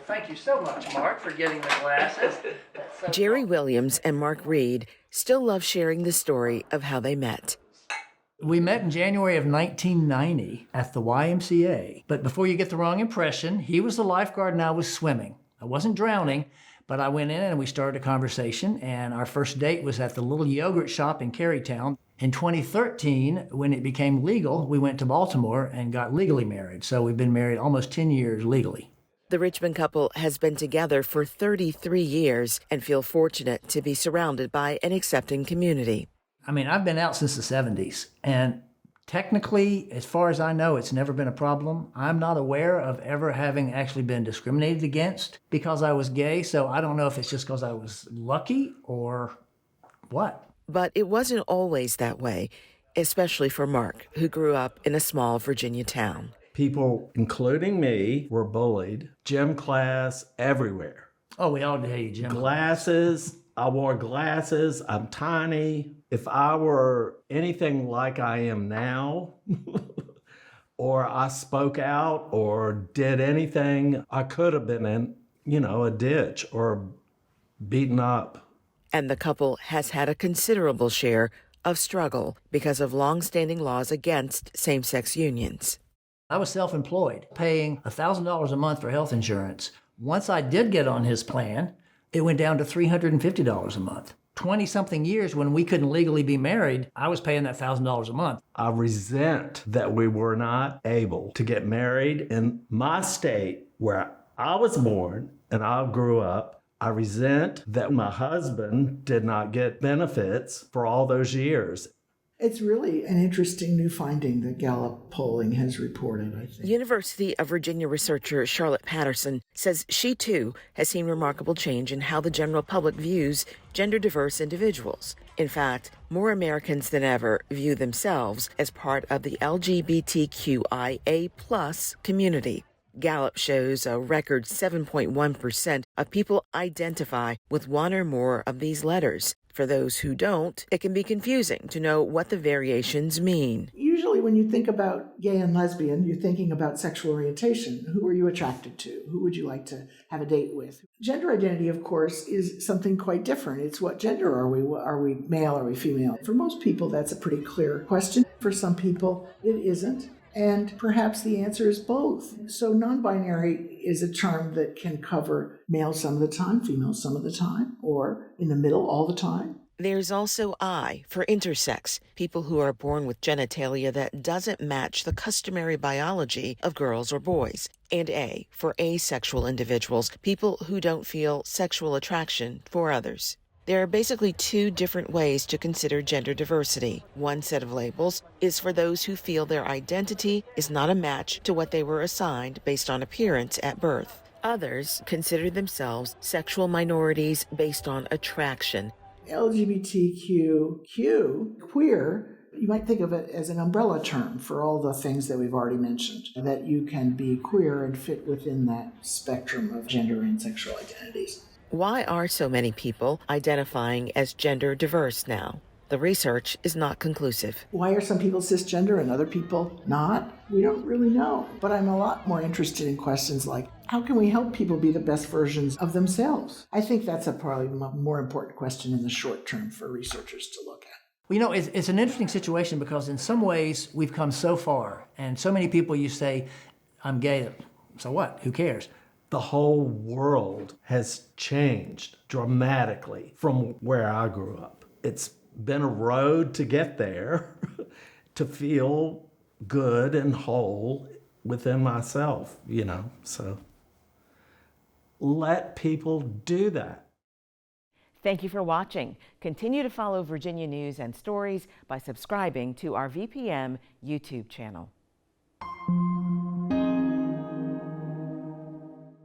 Thank you so much, Mark, for getting the glasses. So Jerry Williams and Mark Reed still love sharing the story of how they met. We met in January of 1990 at the YMCA. But before you get the wrong impression, he was the lifeguard and I was swimming. I wasn't drowning, but I went in and we started a conversation, and our first date was at the little yogurt shop in Carytown. In 2013, when it became legal, we went to Baltimore and got legally married. So we've been married almost 10 years legally. The Richmond couple has been together for 33 years and feel fortunate to be surrounded by an accepting community. I mean, I've been out since the 70s, and technically, as far as I know, it's never been a problem. I'm not aware of ever having actually been discriminated against because I was gay, so I don't know if it's just because I was lucky or what. But it wasn't always that way, especially for Mark, who grew up in a small Virginia town. People, including me, were bullied. Gym class, everywhere. Oh, we all did gym Glasses. I wore glasses. I'm tiny. If I were anything like I am now, or I spoke out or did anything, I could have been in, a ditch or beaten up. And the couple has had a considerable share of struggle because of long-standing laws against same-sex unions. I was self-employed, paying $1,000 a month for health insurance. Once I did get on his plan, it went down to $350 a month. 20-something years when we couldn't legally be married, I was paying that $1,000 a month. I resent that we were not able to get married in my state where I was born and I grew up. I resent that my husband did not get benefits for all those years. It's really an interesting new finding that Gallup polling has reported, I think. University of Virginia researcher Charlotte Patterson says she, too, has seen remarkable change in how the general public views gender-diverse individuals. In fact, more Americans than ever view themselves as part of the LGBTQIA+ community. Gallup shows a record 7.1% of people identify with one or more of these letters. For those who don't, it can be confusing to know what the variations mean. Usually when you think about gay and lesbian, you're thinking about sexual orientation. Who are you attracted to? Who would you like to have a date with? Gender identity, of course, is something quite different. It's what gender are we? Are we male? Are we female? For most people, that's a pretty clear question. For some people, it isn't. And perhaps the answer is both. So non-binary is a term that can cover male some of the time, female some of the time, or in the middle all the time. There's also I for intersex, people who are born with genitalia that doesn't match the customary biology of girls or boys. And A for asexual individuals, people who don't feel sexual attraction for others. There are basically two different ways to consider gender diversity. One set of labels is for those who feel their identity is not a match to what they were assigned based on appearance at birth. Others consider themselves sexual minorities based on attraction. LGBTQ, queer, you might think of it as an umbrella term for all the things that we've already mentioned, that you can be queer and fit within that spectrum of gender and sexual identities. Why are so many people identifying as gender diverse now? The research is not conclusive. Why are some people cisgender and other people not? We don't really know. But I'm a lot more interested in questions like, how can we help people be the best versions of themselves? I think that's a probably more important question in the short term for researchers to look at. Well, it's an interesting situation because in some ways we've come so far, and so many people you say, I'm gay, so what? Who cares? The whole world has changed dramatically from where I grew up. It's been a road to get there, to feel good and whole within myself, so let people do that. Thank you for watching. Continue to follow Virginia News and Stories by subscribing to our VPM YouTube channel.